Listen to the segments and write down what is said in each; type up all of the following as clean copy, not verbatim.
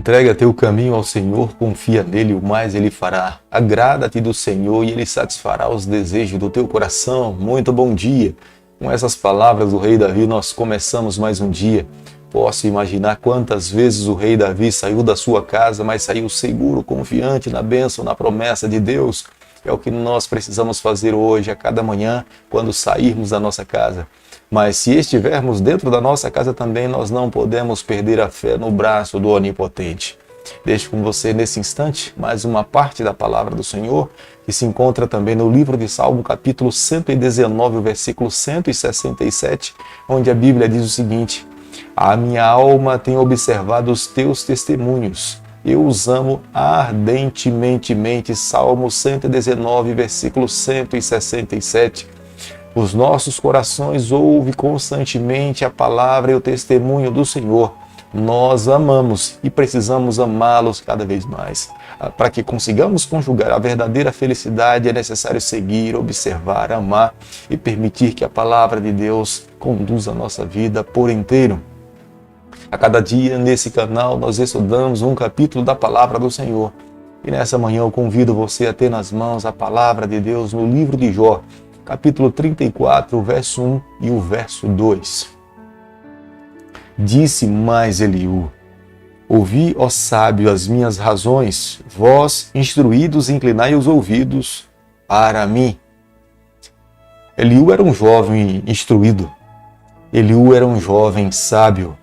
Entrega teu caminho ao Senhor, confia nele, o mais ele fará. Agrada-te do Senhor e ele satisfará os desejos do teu coração. Muito bom dia. Com essas palavras do rei Davi, nós começamos mais um dia. Posso imaginar quantas vezes o rei Davi saiu da sua casa, mas saiu seguro, confiante na bênção, na promessa de Deus. É o que nós precisamos fazer hoje, a cada manhã, quando sairmos da nossa casa. Mas se estivermos dentro da nossa casa também, nós não podemos perder a fé no braço do Onipotente. Deixo com você nesse instante mais uma parte da palavra do Senhor, que se encontra também no livro de Salmo, capítulo 119, versículo 167, onde a Bíblia diz o seguinte: a minha alma tem observado os teus testemunhos, eu os amo ardentemente. Salmo 119, versículo 167. Os nossos corações ouvem constantemente a palavra e o testemunho do Senhor. Nós amamos e precisamos amá-los cada vez mais. Para que consigamos conjugar a verdadeira felicidade, é necessário seguir, observar, amar e permitir que a palavra de Deus conduza a nossa vida por inteiro. A cada dia, nesse canal, nós estudamos um capítulo da palavra do Senhor. E nessa manhã eu convido você a ter nas mãos a palavra de Deus no livro de Jó, capítulo 34, o verso 1 e o verso 2. Disse mais Eliú: ouvi, ó sábio, as minhas razões, vós, instruídos, inclinai os ouvidos para mim. Eliú era um jovem instruído. Eliú era um jovem sábio.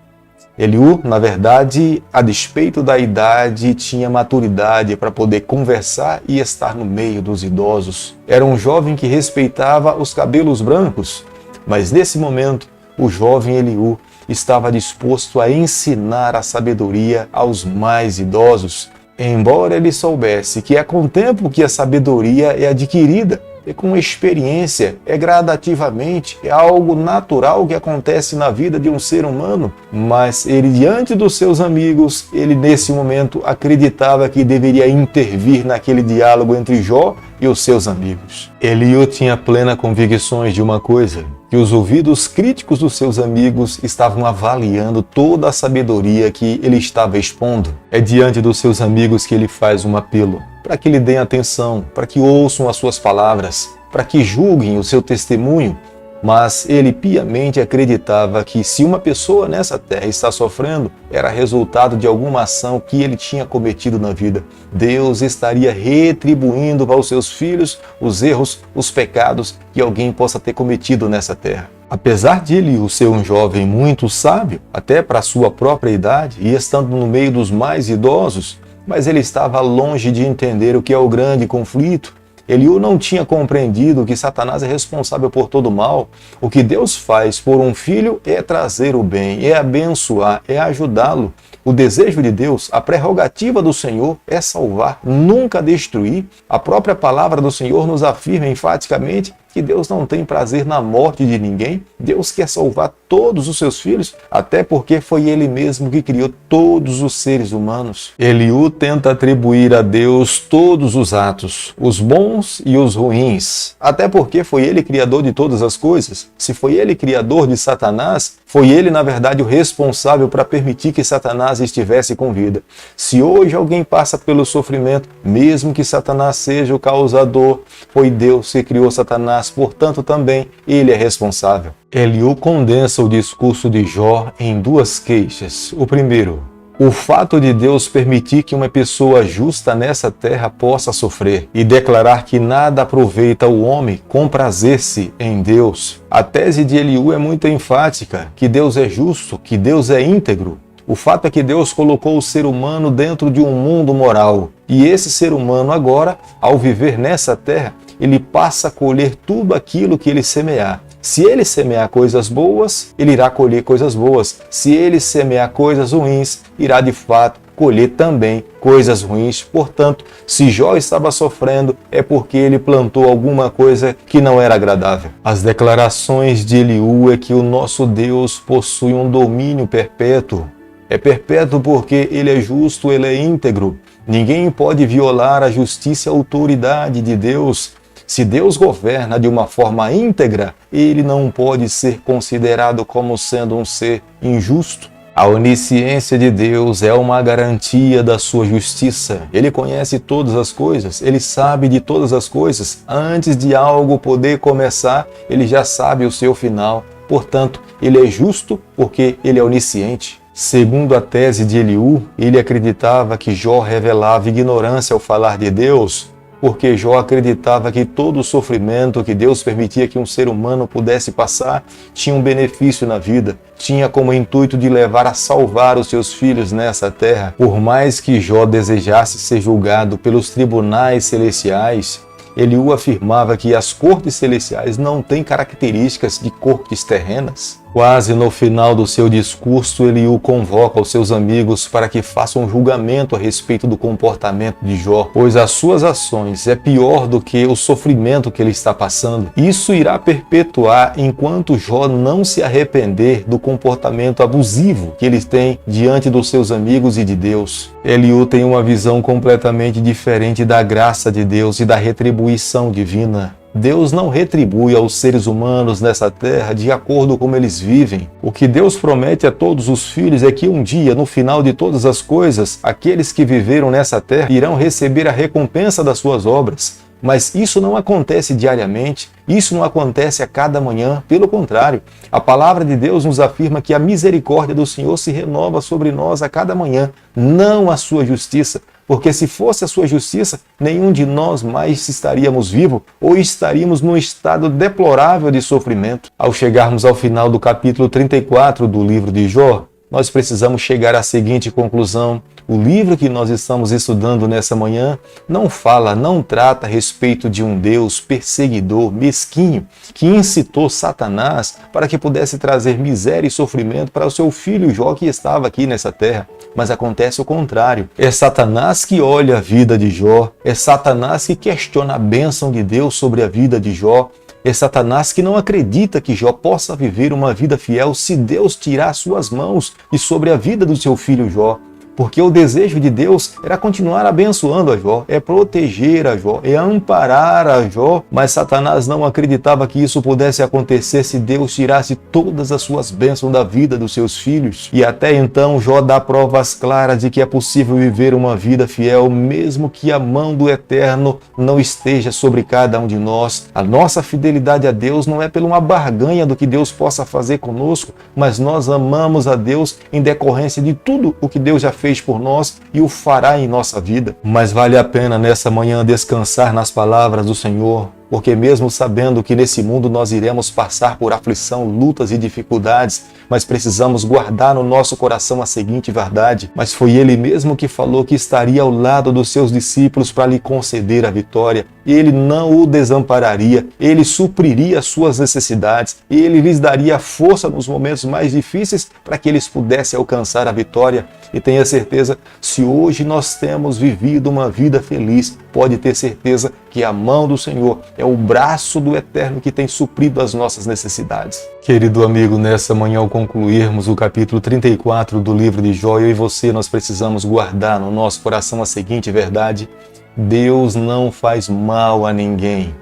Eliú, na verdade, a despeito da idade, tinha maturidade para poder conversar e estar no meio dos idosos. Era um jovem que respeitava os cabelos brancos, mas nesse momento, o jovem Eliú estava disposto a ensinar a sabedoria aos mais idosos, embora ele soubesse que é com o tempo que a sabedoria é adquirida. É com experiência, é gradativamente, é algo natural que acontece na vida de um ser humano. Mas ele, diante dos seus amigos, ele nesse momento acreditava que deveria intervir naquele diálogo entre Jó e os seus amigos. Eliú tinha plena convicção de uma coisa, que os ouvidos críticos dos seus amigos estavam avaliando toda a sabedoria que ele estava expondo. É diante dos seus amigos que ele faz um apelo, para que lhe deem atenção, para que ouçam as suas palavras, para que julguem o seu testemunho. Mas ele piamente acreditava que se uma pessoa nessa terra está sofrendo, era resultado de alguma ação que ele tinha cometido na vida. Deus estaria retribuindo para os seus filhos os erros, os pecados que alguém possa ter cometido nessa terra. Apesar de Eliú ser um jovem muito sábio, até para a sua própria idade, e estando no meio dos mais idosos, mas ele estava longe de entender o que é o grande conflito. Eliú não tinha compreendido que Satanás é responsável por todo o mal. O que Deus faz por um filho é trazer o bem, é abençoar, é ajudá-lo. O desejo de Deus, a prerrogativa do Senhor é salvar, nunca destruir. A própria palavra do Senhor nos afirma enfaticamente que Deus não tem prazer na morte de ninguém. Deus quer salvar todos os seus filhos, até porque foi Ele mesmo que criou todos os seres humanos. Eliú tenta atribuir a Deus todos os atos, os bons e os ruins, até porque foi Ele criador de todas as coisas. Se foi Ele criador de Satanás, foi Ele, na verdade, o responsável para permitir que Satanás estivesse com vida. Se hoje alguém passa pelo sofrimento, mesmo que Satanás seja o causador, foi Deus que criou Satanás, portanto também ele é responsável. Eliú condensa o discurso de Jó em duas queixas. O primeiro, o fato de Deus permitir que uma pessoa justa nessa terra possa sofrer e declarar que nada aproveita o homem comprazer-se em Deus. A tese de Eliú é muito enfática, que Deus é justo, que Deus é íntegro. O fato é que Deus colocou o ser humano dentro de um mundo moral. E esse ser humano agora, ao viver nessa terra, ele passa a colher tudo aquilo que ele semear. Se ele semear coisas boas, ele irá colher coisas boas. Se ele semear coisas ruins, irá de fato colher também coisas ruins. Portanto, se Jó estava sofrendo, é porque ele plantou alguma coisa que não era agradável. As declarações de Eliú é que o nosso Deus possui um domínio perpétuo. É perpétuo porque ele é justo, ele é íntegro. Ninguém pode violar a justiça e a autoridade de Deus. Se Deus governa de uma forma íntegra, ele não pode ser considerado como sendo um ser injusto. A onisciência de Deus é uma garantia da sua justiça. Ele conhece todas as coisas, ele sabe de todas as coisas. Antes de algo poder começar, ele já sabe o seu final. Portanto, ele é justo porque ele é onisciente. Segundo a tese de Eliú, ele acreditava que Jó revelava ignorância ao falar de Deus, porque Jó acreditava que todo o sofrimento que Deus permitia que um ser humano pudesse passar tinha um benefício na vida, tinha como intuito de levar a salvar os seus filhos nessa terra. Por mais que Jó desejasse ser julgado pelos tribunais celestiais, Eliú afirmava que as cortes celestiais não têm características de cortes terrenas. Quase no final do seu discurso, Eliú convoca os seus amigos para que façam um julgamento a respeito do comportamento de Jó, pois as suas ações é pior do que o sofrimento que ele está passando. Isso irá perpetuar enquanto Jó não se arrepender do comportamento abusivo que ele tem diante dos seus amigos e de Deus. Eliú tem uma visão completamente diferente da graça de Deus e da retribuição divina. Deus não retribui aos seres humanos nessa terra de acordo com como eles vivem. O que Deus promete a todos os filhos é que um dia, no final de todas as coisas, aqueles que viveram nessa terra irão receber a recompensa das suas obras. Mas isso não acontece diariamente, isso não acontece a cada manhã, pelo contrário, a palavra de Deus nos afirma que a misericórdia do Senhor se renova sobre nós a cada manhã, não a sua justiça, porque se fosse a sua justiça, nenhum de nós mais estaríamos vivos ou estaríamos num estado deplorável de sofrimento. Ao chegarmos ao final do capítulo 34 do livro de Jó, nós precisamos chegar à seguinte conclusão: o livro que nós estamos estudando nessa manhã não trata a respeito de um Deus perseguidor, mesquinho, que incitou Satanás para que pudesse trazer miséria e sofrimento para o seu filho Jó que estava aqui nessa terra. Mas acontece o contrário. É Satanás que olha a vida de Jó, é Satanás que questiona a bênção de Deus sobre a vida de Jó. É Satanás que não acredita que Jó possa viver uma vida fiel se Deus tirar suas mãos de sobre a vida do seu filho Jó. Porque o desejo de Deus era continuar abençoando a Jó, é proteger a Jó, é amparar a Jó, mas Satanás não acreditava que isso pudesse acontecer se Deus tirasse todas as suas bênçãos da vida dos seus filhos. E até então Jó dá provas claras de que é possível viver uma vida fiel, mesmo que a mão do Eterno não esteja sobre cada um de nós. A nossa fidelidade a Deus não é por uma barganha do que Deus possa fazer conosco, mas nós amamos a Deus em decorrência de tudo o que Deus já fez por nós e o fará em nossa vida. Mas vale a pena nessa manhã descansar nas palavras do Senhor, porque mesmo sabendo que nesse mundo nós iremos passar por aflição, lutas e dificuldades, mas precisamos guardar no nosso coração a seguinte verdade: mas foi Ele mesmo que falou que estaria ao lado dos seus discípulos para lhe conceder a vitória. Ele não o desampararia, Ele supriria as suas necessidades, Ele lhes daria força nos momentos mais difíceis para que eles pudessem alcançar a vitória. E tenha certeza, se hoje nós temos vivido uma vida feliz, pode ter certeza que a mão do Senhor é o braço do Eterno que tem suprido as nossas necessidades. Querido amigo, nessa manhã ao concluirmos o capítulo 34 do livro de Jó, eu e você, nós precisamos guardar no nosso coração a seguinte verdade: Deus não faz mal a ninguém.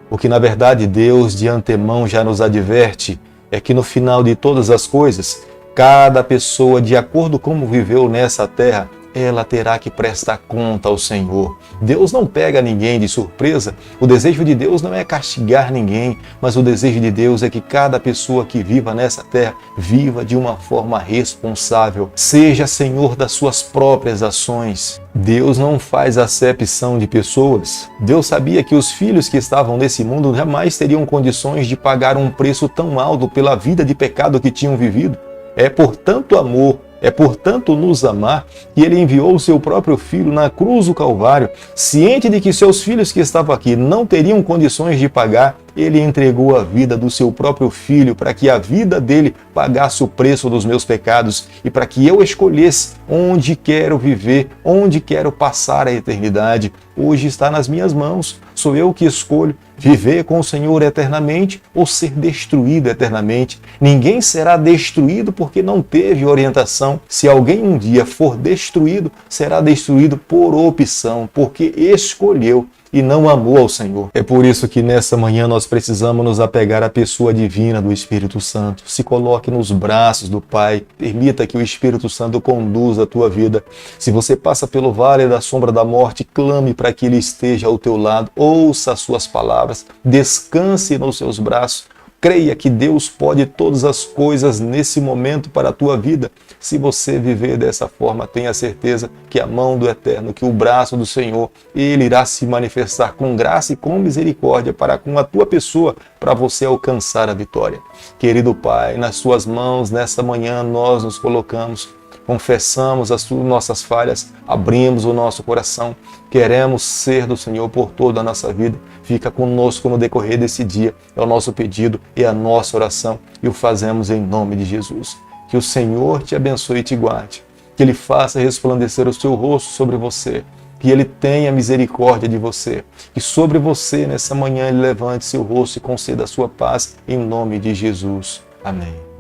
O que na verdade Deus de antemão já nos adverte é que no final de todas as coisas, cada pessoa, de acordo com como viveu nessa terra, ela terá que prestar conta ao Senhor. Deus não pega ninguém de surpresa. O desejo de Deus não é castigar ninguém, mas o desejo de Deus é que cada pessoa que viva nessa terra viva de uma forma responsável. Seja senhor das suas próprias ações. Deus não faz acepção de pessoas. Deus sabia que os filhos que estavam nesse mundo jamais teriam condições de pagar um preço tão alto pela vida de pecado que tinham vivido. É por tanto amor, é por tanto nos amar, que Ele enviou o seu próprio Filho na cruz do Calvário, ciente de que seus filhos que estavam aqui não teriam condições de pagar. Ele entregou a vida do seu próprio Filho para que a vida dele pagasse o preço dos meus pecados e para que eu escolhesse onde quero viver, onde quero passar a eternidade. Hoje está nas minhas mãos. Sou eu que escolho viver com o Senhor eternamente ou ser destruído eternamente. Ninguém será destruído porque não teve orientação. Se alguém um dia for destruído, será destruído por opção, porque escolheu e não amou ao Senhor. É por isso que nessa manhã nós precisamos nos apegar à pessoa divina do Espírito Santo. Se coloque nos braços do Pai, permita que o Espírito Santo conduza a tua vida. Se você passa pelo vale da sombra da morte, clame para que Ele esteja ao teu lado, ouça as suas palavras, descanse nos seus braços. Creia que Deus pode todas as coisas nesse momento para a tua vida. Se você viver dessa forma, tenha certeza que a mão do Eterno, que o braço do Senhor, Ele irá se manifestar com graça e com misericórdia para com a tua pessoa, para você alcançar a vitória. Querido Pai, nas suas mãos, nesta manhã, nós nos colocamos. Confessamos as nossas falhas, abrimos o nosso coração, queremos ser do Senhor por toda a nossa vida. Fica conosco no decorrer desse dia, é o nosso pedido e a nossa oração, e o fazemos em nome de Jesus. Que o Senhor te abençoe e te guarde, que Ele faça resplandecer o seu rosto sobre você, que Ele tenha misericórdia de você, que sobre você nessa manhã Ele levante seu rosto e conceda a sua paz, em nome de Jesus. Amém.